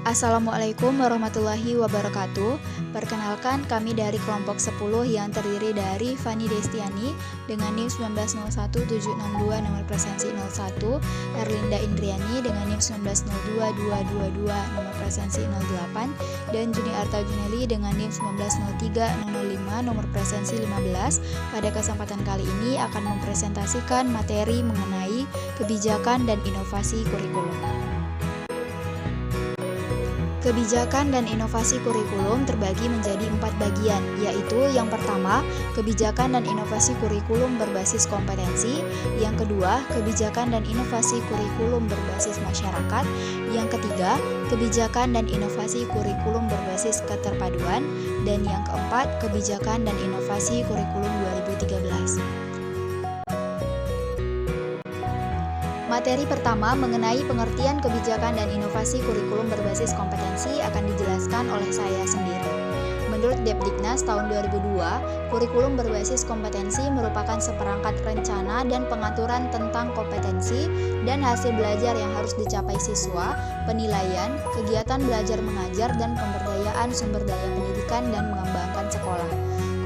Assalamualaikum warahmatullahi wabarakatuh. Perkenalkan, kami dari kelompok 10 yang terdiri dari Fani Destiani dengan NIM 1901762 nomor presensi 01, Erlinda Indriani dengan NIM 1902222 nomor presensi 08, dan Juni Arta Juneli dengan NIM 1903005 nomor presensi 15. Pada kesempatan kali ini akan mempresentasikan materi mengenai kebijakan dan inovasi kurikulum. Kebijakan dan inovasi kurikulum terbagi menjadi 4 bagian, yaitu yang pertama, kebijakan dan inovasi kurikulum berbasis kompetensi, yang kedua, kebijakan dan inovasi kurikulum berbasis masyarakat, yang ketiga, kebijakan dan inovasi kurikulum berbasis keterpaduan, dan yang keempat, kebijakan dan inovasi kurikulum 2013. Materi pertama mengenai pengertian kebijakan dan inovasi kurikulum berbasis kompetensi akan dijelaskan oleh saya sendiri. Menurut Depdiknas tahun 2002, kurikulum berbasis kompetensi merupakan seperangkat rencana dan pengaturan tentang kompetensi dan hasil belajar yang harus dicapai siswa, penilaian, kegiatan belajar mengajar, dan pemberdayaan sumber daya pendidikan dan mengembangkan sekolah.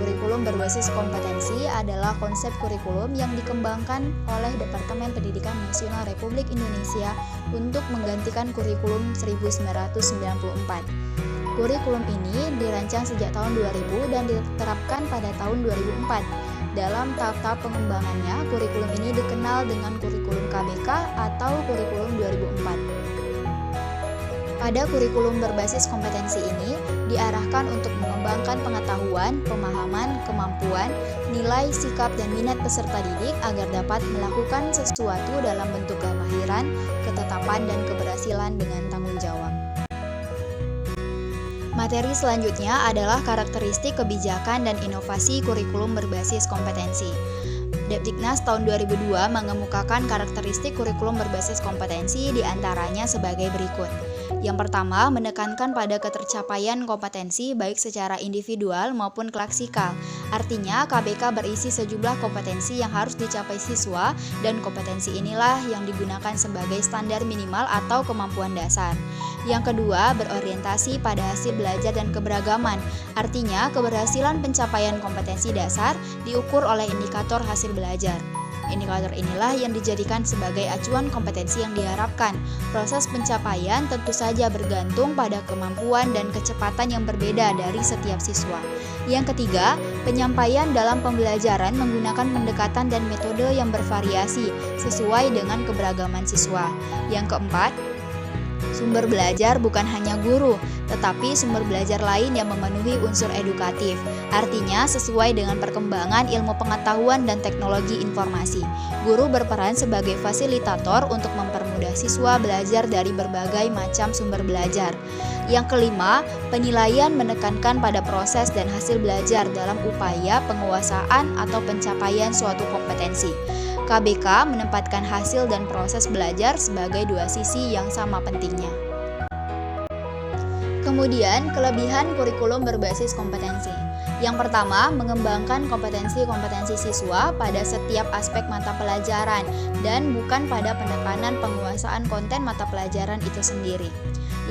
Kurikulum berbasis kompetensi adalah konsep kurikulum yang dikembangkan oleh Departemen Pendidikan Nasional Republik Indonesia untuk menggantikan kurikulum 1994. Kurikulum ini dirancang sejak tahun 2000 dan diterapkan pada tahun 2004. Dalam tahap-tahap pengembangannya, kurikulum ini dikenal dengan kurikulum KBK atau kurikulum 2004. Pada kurikulum berbasis kompetensi ini diarahkan untuk mengembangkan pengetahuan, pemahaman, kemampuan, nilai, sikap, dan minat peserta didik agar dapat melakukan sesuatu dalam bentuk kemahiran, ketetapan, dan keberhasilan dengan tanggung jawab. Materi selanjutnya adalah karakteristik kebijakan dan inovasi kurikulum berbasis kompetensi. Depdiknas tahun 2002 mengemukakan karakteristik kurikulum berbasis kompetensi diantaranya sebagai berikut. Yang pertama, menekankan pada ketercapaian kompetensi baik secara individual maupun klaksikal. Artinya, KBK berisi sejumlah kompetensi yang harus dicapai siswa dan kompetensi inilah yang digunakan sebagai standar minimal atau kemampuan dasar. Yang kedua, berorientasi pada hasil belajar dan keberagaman. Artinya, keberhasilan pencapaian kompetensi dasar diukur oleh indikator hasil belajar. Indikator inilah yang dijadikan sebagai acuan kompetensi yang diharapkan. Proses pencapaian tentu saja bergantung pada kemampuan dan kecepatan yang berbeda dari setiap siswa. Yang ketiga, penyampaian dalam pembelajaran menggunakan pendekatan dan metode yang bervariasi sesuai dengan keberagaman siswa. Yang keempat, sumber belajar bukan hanya guru, tetapi sumber belajar lain yang memenuhi unsur edukatif. Artinya, sesuai dengan perkembangan ilmu pengetahuan dan teknologi informasi. Guru berperan sebagai fasilitator untuk mempermudah siswa belajar dari berbagai macam sumber belajar. Yang kelima, penilaian menekankan pada proses dan hasil belajar dalam upaya penguasaan atau pencapaian suatu kompetensi. KBK menempatkan hasil dan proses belajar sebagai dua sisi yang sama pentingnya. Kemudian, kelebihan kurikulum berbasis kompetensi. Yang pertama, mengembangkan kompetensi-kompetensi siswa pada setiap aspek mata pelajaran dan bukan pada penekanan penguasaan konten mata pelajaran itu sendiri.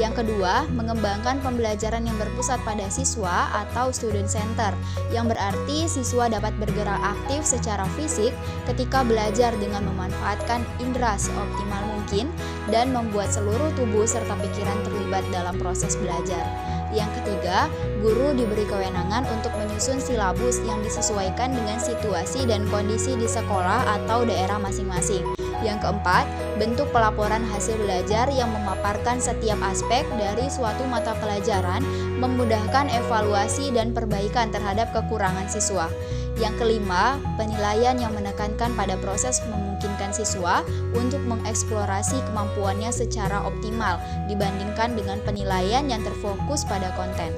Yang kedua, mengembangkan pembelajaran yang berpusat pada siswa atau student center, yang berarti siswa dapat bergerak aktif secara fisik ketika belajar dengan memanfaatkan indera seoptimal mungkin dan membuat seluruh tubuh serta pikiran terlibat dalam proses belajar. Yang ketiga, guru diberi kewenangan untuk menyusun silabus yang disesuaikan dengan situasi dan kondisi di sekolah atau daerah masing-masing. Yang keempat, bentuk pelaporan hasil belajar yang memaparkan setiap aspek dari suatu mata pelajaran, memudahkan evaluasi dan perbaikan terhadap kekurangan siswa. Yang kelima, penilaian yang menekankan pada proses memungkinkan siswa untuk mengeksplorasi kemampuannya secara optimal dibandingkan dengan penilaian yang terfokus pada konten.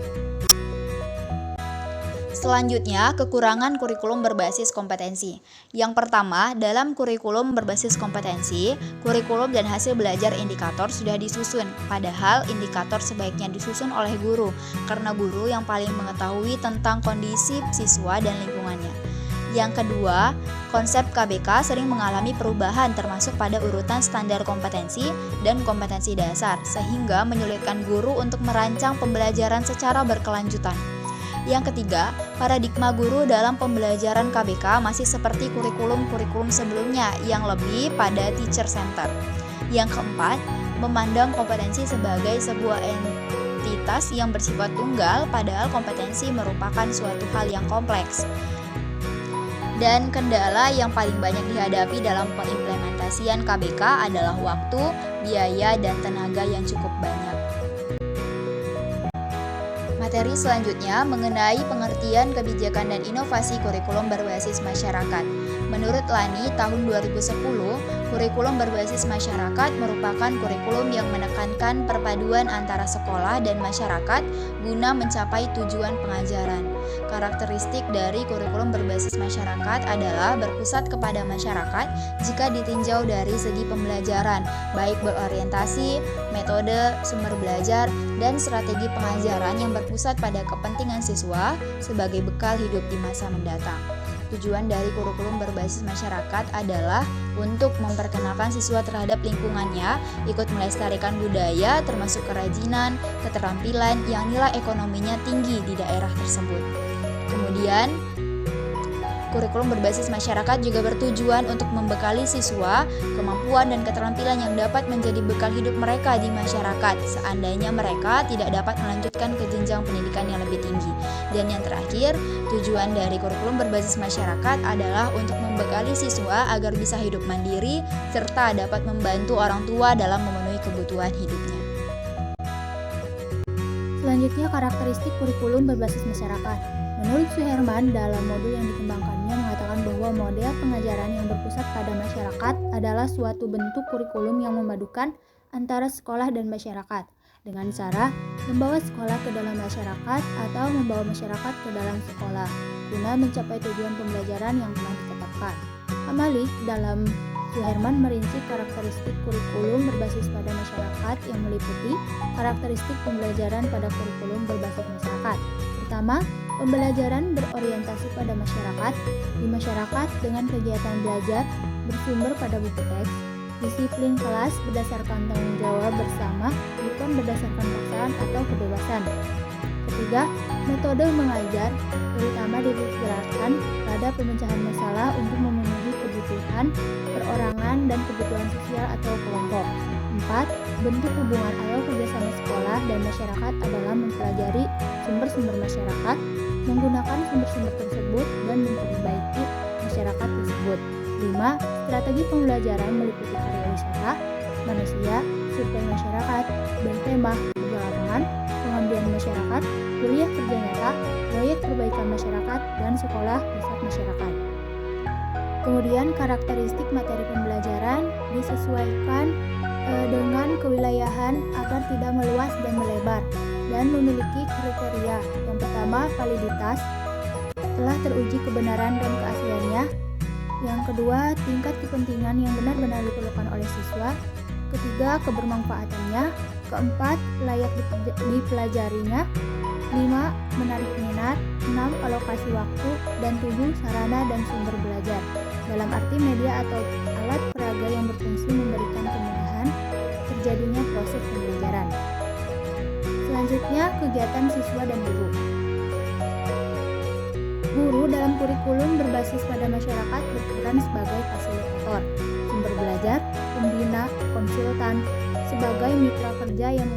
Selanjutnya, kekurangan kurikulum berbasis kompetensi. Yang pertama, dalam kurikulum berbasis kompetensi, kurikulum dan hasil belajar indikator sudah disusun, padahal indikator sebaiknya disusun oleh guru, karena guru yang paling mengetahui tentang kondisi siswa dan lingkungannya. Yang kedua, konsep KBK sering mengalami perubahan termasuk pada urutan standar kompetensi dan kompetensi dasar, sehingga menyulitkan guru untuk merancang pembelajaran secara berkelanjutan. Yang ketiga, paradigma guru dalam pembelajaran KBK masih seperti kurikulum-kurikulum sebelumnya yang lebih pada teacher center. Yang keempat, memandang kompetensi sebagai sebuah entitas yang bersifat tunggal, padahal kompetensi merupakan suatu hal yang kompleks. Dan kendala yang paling banyak dihadapi dalam pengimplementasian KBK adalah waktu, biaya, dan tenaga yang cukup banyak. Materi selanjutnya mengenai pengertian kebijakan dan inovasi kurikulum berbasis masyarakat. Menurut Lani, tahun 2010, kurikulum berbasis masyarakat merupakan kurikulum yang menekankan perpaduan antara sekolah dan masyarakat guna mencapai tujuan pengajaran. Karakteristik dari kurikulum berbasis masyarakat adalah berpusat kepada masyarakat jika ditinjau dari segi pembelajaran, baik berorientasi, metode, sumber belajar, dan strategi pengajaran yang berpusat pada kepentingan siswa sebagai bekal hidup di masa mendatang. Tujuan dari kurikulum berbasis masyarakat adalah untuk memperkenalkan siswa terhadap lingkungannya, ikut melestarikan budaya termasuk kerajinan, keterampilan yang nilai ekonominya tinggi di daerah tersebut. Kemudian, kurikulum berbasis masyarakat juga bertujuan untuk membekali siswa kemampuan dan keterampilan yang dapat menjadi bekal hidup mereka di masyarakat seandainya mereka tidak dapat melanjutkan ke jenjang pendidikan yang lebih tinggi. Dan yang terakhir, tujuan dari kurikulum berbasis masyarakat adalah untuk membekali siswa agar bisa hidup mandiri serta dapat membantu orang tua dalam memenuhi kebutuhan hidupnya. Selanjutnya, karakteristik kurikulum berbasis masyarakat. Menurut Suherman, dalam modul yang dikembangkannya mengatakan bahwa model pengajaran yang berpusat pada masyarakat adalah suatu bentuk kurikulum yang memadukan antara sekolah dan masyarakat dengan cara membawa sekolah ke dalam masyarakat atau membawa masyarakat ke dalam sekolah guna mencapai tujuan pembelajaran yang telah ditetapkan. Amalik dalam Suherman merinci karakteristik kurikulum berbasis pada masyarakat yang meliputi karakteristik pembelajaran pada kurikulum berbasis masyarakat. Pertama, pembelajaran berorientasi pada masyarakat, di masyarakat dengan kegiatan belajar bersumber pada buku teks, disiplin kelas berdasarkan tanggung jawab bersama, bukan berdasarkan paksaan atau kebebasan. Ketiga, metode mengajar terutama diperkirakan pada pemecahan masalah untuk memenuhi kebutuhan perorangan dan kebutuhan sosial atau kelompok. 4. Bentuk hubungan atau kerjasama sekolah dan masyarakat adalah mempelajari sumber-sumber masyarakat, menggunakan sumber-sumber tersebut dan memperbaiki masyarakat tersebut. 5. Strategi pembelajaran meliputi karya wisata, manusia, survei masyarakat, bertema kerja lapangan, pengabdian masyarakat, kuliah kerja nyata, proyek perbaikan masyarakat, dan sekolah riset masyarakat. Kemudian karakteristik materi pembelajaran disesuaikan dengan kewilayahan agar tidak meluas dan melebar dan memiliki kriteria. Yang pertama, validitas, telah teruji kebenaran dan keasliannya. Yang kedua, tingkat kepentingan yang benar-benar diperlukan oleh siswa. Ketiga, kebermanfaatannya. Keempat, layak dipelajarinya. 5. Menarik minat. 6. Alokasi waktu. Dan 7. Sarana dan sumber belajar. Dalam arti media atau alat peraga yang berfungsi memberikan kemudahan terjadinya proses pembelajaran. Selanjutnya, kegiatan siswa dan guru. Guru dalam kurikulum berbasis pada masyarakat berperan sebagai fasilitator, sumber belajar, pembina, konsultan, sebagai mitra kerja yang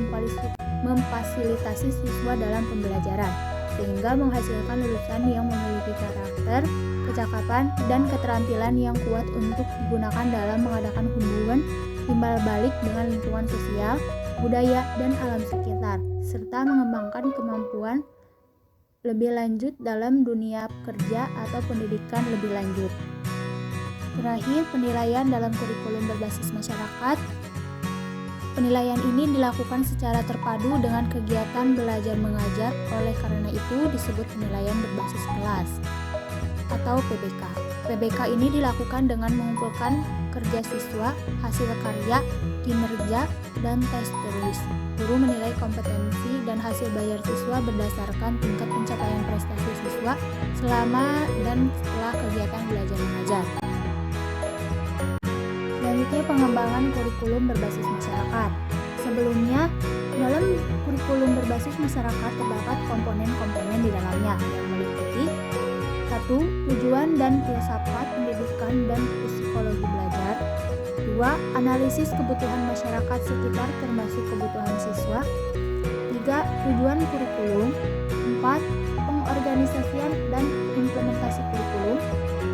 memfasilitasi siswa dalam pembelajaran, sehingga menghasilkan lulusan yang memiliki karakter, kecakapan, dan keterampilan yang kuat untuk digunakan dalam mengadakan hubungan timbal balik dengan lingkungan sosial, budaya, dan alam sekitar, serta mengembangkan kemampuan lebih lanjut dalam dunia kerja atau pendidikan lebih lanjut. Terakhir, penilaian dalam kurikulum berbasis masyarakat. Penilaian ini dilakukan secara terpadu dengan kegiatan belajar mengajar, oleh karena itu disebut penilaian berbasis kelas atau PBK. PBK ini dilakukan dengan mengumpulkan kerja siswa, hasil karya, kinerja, dan tes tulis. Guru menilai kompetensi dan hasil bayar siswa berdasarkan tingkat pencapaian prestasi siswa selama dan setelah kegiatan belajar mengajar. Selanjutnya, pengembangan kurikulum berbasis masyarakat. Sebelumnya, dalam kurikulum berbasis masyarakat terdapat komponen-komponen di dalamnya yang meliputi 1. Tujuan dan filsafat pendidikan dan psikologi belajar. 2. Analisis kebutuhan masyarakat sekitar termasuk kebutuhan siswa. 3. Tujuan kurikulum. 4. Pengorganisasian dan implementasi kurikulum.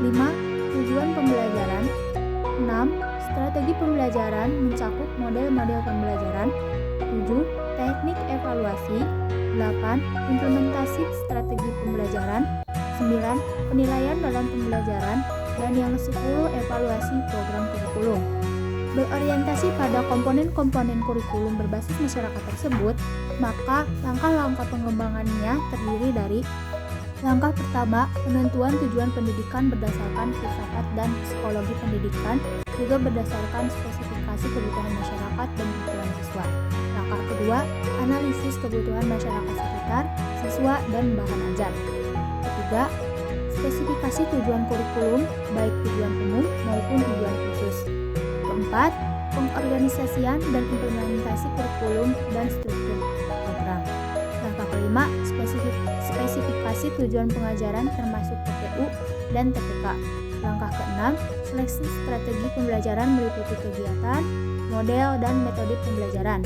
5. Tujuan pembelajaran. 6. Strategi pembelajaran mencakup model-model pembelajaran. 7. Teknik evaluasi. 8. Implementasi strategi pembelajaran. 9. Penilaian dalam pembelajaran. Dan yang 10. Evaluasi program kurikulum. Berorientasi pada komponen-komponen kurikulum berbasis masyarakat tersebut, maka langkah-langkah pengembangannya terdiri dari: langkah pertama, penentuan tujuan pendidikan berdasarkan filsafat dan psikologi pendidikan, juga berdasarkan spesifikasi kebutuhan masyarakat dan kebutuhan siswa. Langkah kedua, analisis kebutuhan masyarakat sekitar, siswa, dan bahan ajar. Ketiga, spesifikasi tujuan kurikulum, baik tujuan umum maupun tujuan khusus. Keempat, pengorganisasian dan implementasi kurikulum dan struktur program. Langkah kelima, spesifikasi tujuan pengajaran termasuk TPU dan TPK. Langkah keenam, seleksi strategi pembelajaran meliputi kegiatan, model, dan metode pembelajaran.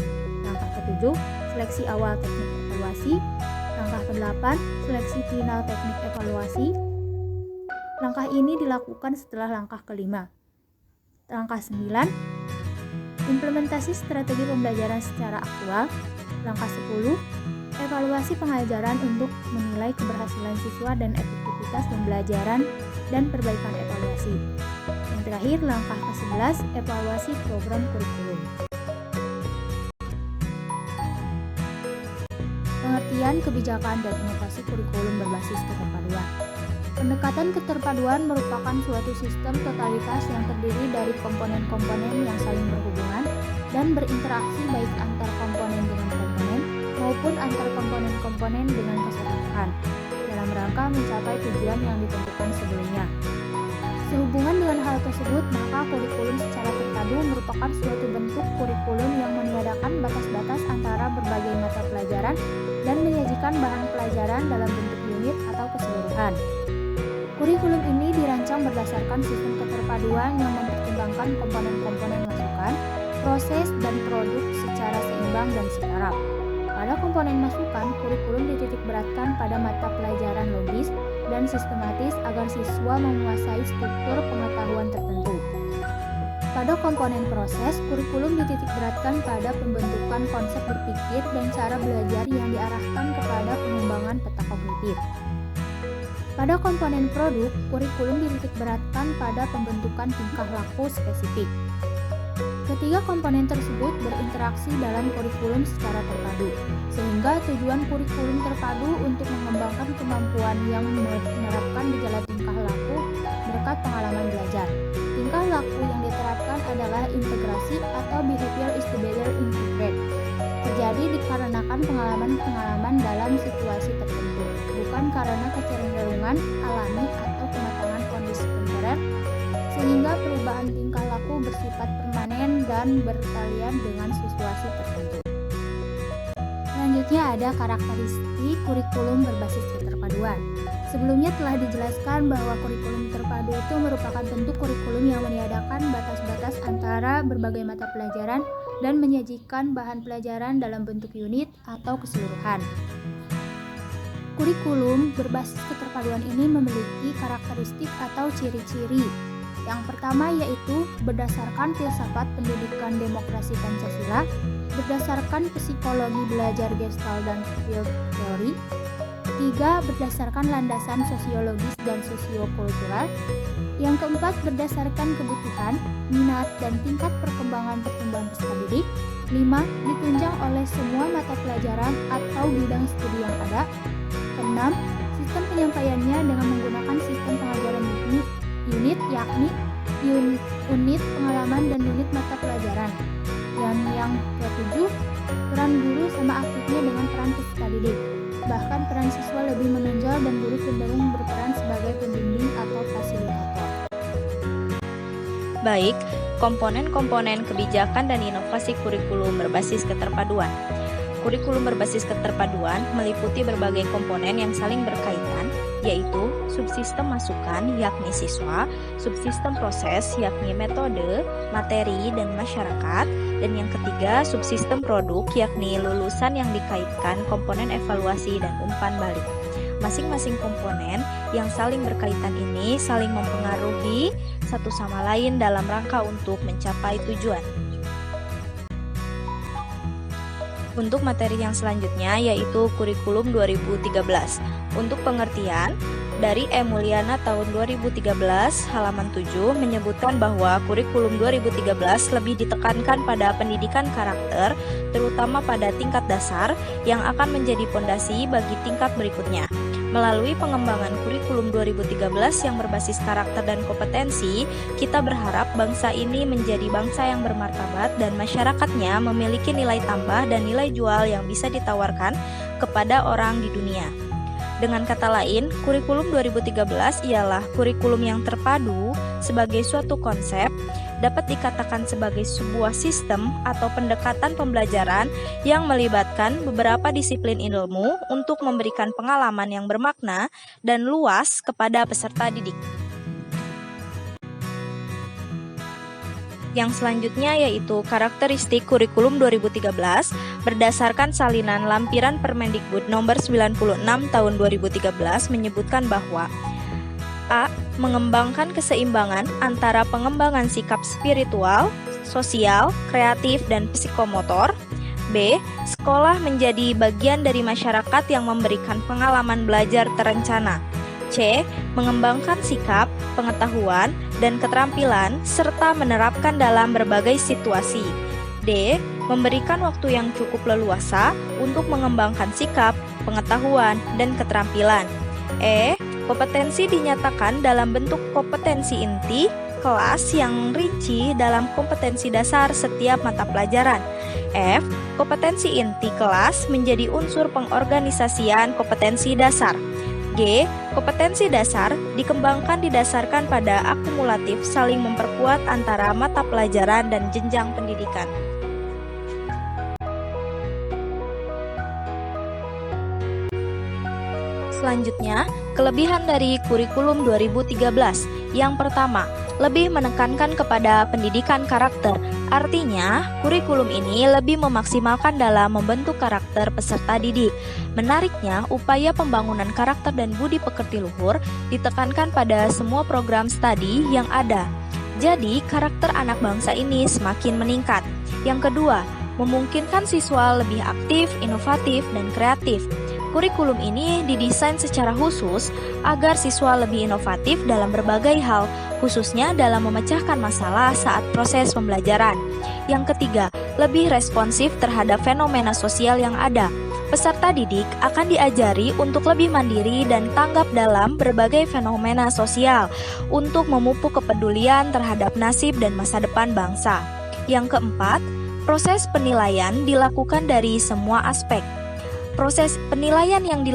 Langkah ketujuh, seleksi awal teknik evaluasi. Langkah kedelapan, seleksi final teknik evaluasi. Langkah ini dilakukan setelah langkah kelima. Langkah 9, implementasi strategi pembelajaran secara aktual. Langkah 10, evaluasi pengajaran untuk menilai keberhasilan siswa dan efektivitas pembelajaran dan perbaikan evaluasi. Yang terakhir, langkah ke-11, evaluasi program kurikulum. Pengertian kebijakan dan inovasi kurikulum berbasis keterpaduan. Pendekatan keterpaduan merupakan suatu sistem totalitas yang terdiri dari komponen-komponen yang saling berhubungan dan berinteraksi baik antar komponen dengan komponen maupun antar komponen-komponen dengan keseluruhan dalam rangka mencapai tujuan yang ditentukan sebelumnya. Sehubungan dengan hal tersebut, maka kurikulum secara terpadu merupakan suatu bentuk kurikulum yang meniadakan batas-batas antara berbagai mata pelajaran dan menyajikan bahan pelajaran dalam bentuk unit atau keseluruhan. Kurikulum ini dirancang berdasarkan sistem keterpaduan yang mempertimbangkan komponen-komponen masukan, proses, dan produk secara seimbang dan setaraf. Pada komponen masukan, kurikulum dititikberatkan pada mata pelajaran logis dan sistematis agar siswa menguasai struktur pengetahuan tertentu. Pada komponen proses, kurikulum dititikberatkan pada pembentukan konsep berpikir dan cara belajar yang diarahkan kepada pengembangan peta kognitif. Pada komponen produk, kurikulum dititikberatkan pada pembentukan tingkah laku spesifik. Ketiga komponen tersebut berinteraksi dalam kurikulum secara terpadu, sehingga tujuan kurikulum terpadu untuk mengembangkan kemampuan yang menerapkan gejala tingkah laku berkat pengalaman belajar. Tingkah laku yang diterapkan adalah integrasi atau behavior is together integrate. Terjadi dikarenakan pengalaman-pengalaman dalam situasi tertentu, bukan karena kecenderungan alami atau kematangan kondisi temporer, sehingga perubahan tingkah laku bersifat permanen dan bertalian dengan situasi tertentu. Selanjutnya ada karakteristik kurikulum berbasis keterpaduan. Sebelumnya telah dijelaskan bahwa kurikulum terpadu itu merupakan bentuk kurikulum yang meniadakan batas-batas antara berbagai mata pelajaran dan menyajikan bahan pelajaran dalam bentuk unit atau keseluruhan. Kurikulum berbasis keterpaduan ini memiliki karakteristik atau ciri-ciri. Yang pertama yaitu berdasarkan filsafat pendidikan demokrasi Pancasila, berdasarkan psikologi belajar Gestalt dan field teori. 3. Berdasarkan landasan sosiologis dan sosiokultural. Yang keempat, berdasarkan kebutuhan, minat, dan tingkat perkembangan pertumbuhan peserta didik. 5. Ditunjang oleh semua mata pelajaran atau bidang studi yang ada. 6. Sistem penyampaiannya dengan menggunakan sistem pengajaran unit yakni unit pengalaman dan unit mata pelajaran. Dan yang ke-7, peran guru sama aktifnya dengan peran peserta didik. Bahkan peran siswa lebih menonjol dan guru cenderung berperan sebagai pembimbing atau fasilitator. Baik, komponen-komponen kebijakan dan inovasi kurikulum berbasis keterpaduan. Kurikulum berbasis keterpaduan meliputi berbagai komponen yang saling berkaitan, yaitu subsistem masukan yakni siswa, subsistem proses yakni metode, materi, dan masyarakat, dan yang ketiga subsistem produk yakni lulusan yang dikaitkan komponen evaluasi dan umpan balik. Masing-masing komponen yang saling berkaitan ini saling mempengaruhi satu sama lain dalam rangka untuk mencapai tujuan. Untuk materi yang selanjutnya yaitu kurikulum 2013. Untuk pengertian, dari E. Mulyana tahun 2013 halaman 7 menyebutkan bahwa kurikulum 2013 lebih ditekankan pada pendidikan karakter, terutama pada tingkat dasar yang akan menjadi pondasi bagi tingkat berikutnya. Melalui pengembangan kurikulum 2013 yang berbasis karakter dan kompetensi, kita berharap bangsa ini menjadi bangsa yang bermartabat dan masyarakatnya memiliki nilai tambah dan nilai jual yang bisa ditawarkan kepada orang di dunia. Dengan kata lain, kurikulum 2013 ialah kurikulum yang terpadu sebagai suatu konsep, dapat dikatakan sebagai sebuah sistem atau pendekatan pembelajaran yang melibatkan beberapa disiplin ilmu untuk memberikan pengalaman yang bermakna dan luas kepada peserta didik. Yang selanjutnya yaitu karakteristik kurikulum 2013 berdasarkan salinan lampiran Permendikbud nomor 96 tahun 2013 menyebutkan bahwa A. Mengembangkan keseimbangan antara pengembangan sikap spiritual, sosial, kreatif, dan psikomotor. B. Sekolah menjadi bagian dari masyarakat yang memberikan pengalaman belajar terencana. C. Mengembangkan sikap, pengetahuan, dan keterampilan serta menerapkan dalam berbagai situasi. D. Memberikan waktu yang cukup leluasa untuk mengembangkan sikap, pengetahuan, dan keterampilan. E. Kompetensi dinyatakan dalam bentuk kompetensi inti kelas yang rinci dalam kompetensi dasar setiap mata pelajaran. F. Kompetensi inti kelas menjadi unsur pengorganisasian kompetensi dasar. G. Kompetensi dasar dikembangkan didasarkan pada akumulatif saling memperkuat antara mata pelajaran dan jenjang pendidikan. Selanjutnya, kelebihan dari kurikulum 2013. Yang pertama, lebih menekankan kepada pendidikan karakter. Artinya, kurikulum ini lebih memaksimalkan dalam membentuk karakter peserta didik. Menariknya, upaya pembangunan karakter dan budi pekerti luhur ditekankan pada semua program studi yang ada. Jadi, karakter anak bangsa ini semakin meningkat. Yang kedua, memungkinkan siswa lebih aktif, inovatif, dan kreatif. Kurikulum ini didesain secara khusus agar siswa lebih inovatif dalam berbagai hal, khususnya dalam memecahkan masalah saat proses pembelajaran. Yang ketiga, lebih responsif terhadap fenomena sosial yang ada. Peserta didik akan diajari untuk lebih mandiri dan tanggap dalam berbagai fenomena sosial untuk memupuk kepedulian terhadap nasib dan masa depan bangsa. Yang keempat, proses penilaian dilakukan dari semua aspek. Proses penilaian yang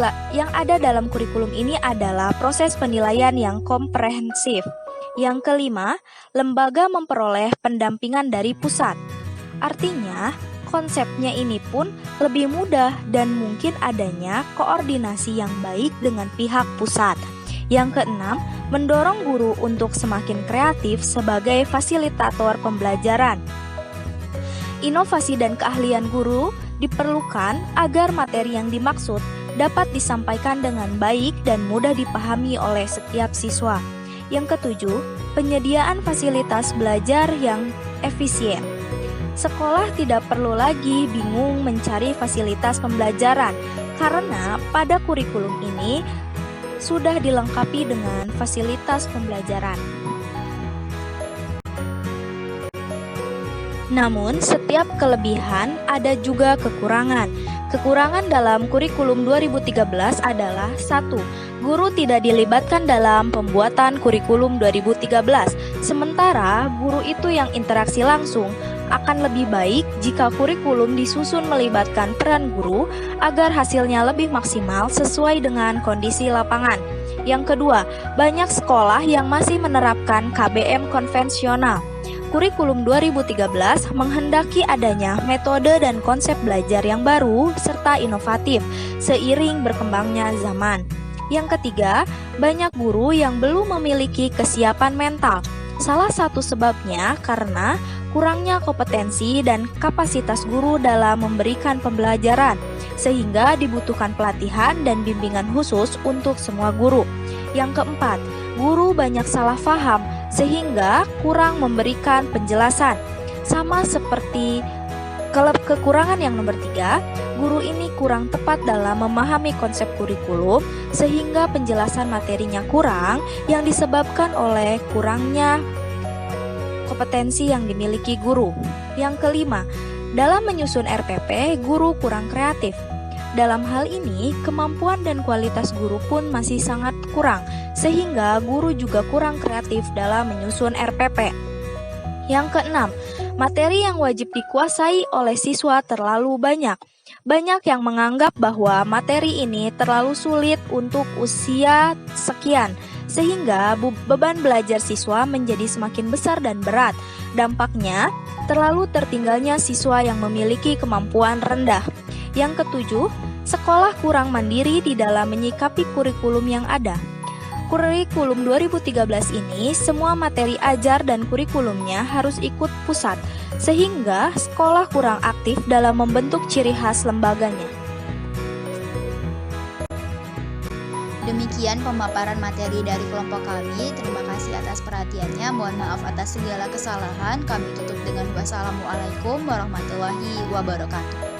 ada dalam kurikulum ini adalah proses penilaian yang komprehensif. Yang kelima, lembaga memperoleh pendampingan dari pusat. Artinya, konsepnya ini pun lebih mudah dan mungkin adanya koordinasi yang baik dengan pihak pusat. Yang keenam, mendorong guru untuk semakin kreatif sebagai fasilitator pembelajaran. Inovasi dan keahlian guru diperlukan agar materi yang dimaksud dapat disampaikan dengan baik dan mudah dipahami oleh setiap siswa. Yang ketujuh, penyediaan fasilitas belajar yang efisien. Sekolah tidak perlu lagi bingung mencari fasilitas pembelajaran karena pada kurikulum ini sudah dilengkapi dengan fasilitas pembelajaran. Namun, setiap kelebihan ada juga kekurangan. Kekurangan dalam kurikulum 2013 adalah 1. Guru tidak dilibatkan dalam pembuatan kurikulum 2013, sementara guru itu yang interaksi langsung akan lebih baik jika kurikulum disusun melibatkan peran guru agar hasilnya lebih maksimal sesuai dengan kondisi lapangan. Yang kedua, banyak sekolah yang masih menerapkan KBM konvensional. Kurikulum 2013 menghendaki adanya metode dan konsep belajar yang baru serta inovatif seiring berkembangnya zaman. Yang ketiga, banyak guru yang belum memiliki kesiapan mental. Salah satu sebabnya karena kurangnya kompetensi dan kapasitas guru dalam memberikan pembelajaran, sehingga dibutuhkan pelatihan dan bimbingan khusus untuk semua guru. Yang keempat, guru banyak salah paham sehingga kurang memberikan penjelasan. Sama seperti kekurangan yang nomor 3, guru ini kurang tepat dalam memahami konsep kurikulum sehingga penjelasan materinya kurang yang disebabkan oleh kurangnya kompetensi yang dimiliki guru. Yang kelima, dalam menyusun RPP, guru kurang kreatif. Dalam hal ini, kemampuan dan kualitas guru pun masih sangat kurang, sehingga guru juga kurang kreatif dalam menyusun RPP. Yang keenam, materi yang wajib dikuasai oleh siswa terlalu banyak. Banyak yang menganggap bahwa materi ini terlalu sulit untuk usia sekian, sehingga beban belajar siswa menjadi semakin besar dan berat. Dampaknya, terlalu tertinggalnya siswa yang memiliki kemampuan rendah. Yang ketujuh, sekolah kurang mandiri di dalam menyikapi kurikulum yang ada. Kurikulum 2013 ini, semua materi ajar dan kurikulumnya harus ikut pusat, sehingga sekolah kurang aktif dalam membentuk ciri khas lembaganya. Demikian pemaparan materi dari kelompok kami. Terima kasih atas perhatiannya. Mohon maaf atas segala kesalahan. Kami tutup dengan wassalamualaikum warahmatullahi wabarakatuh.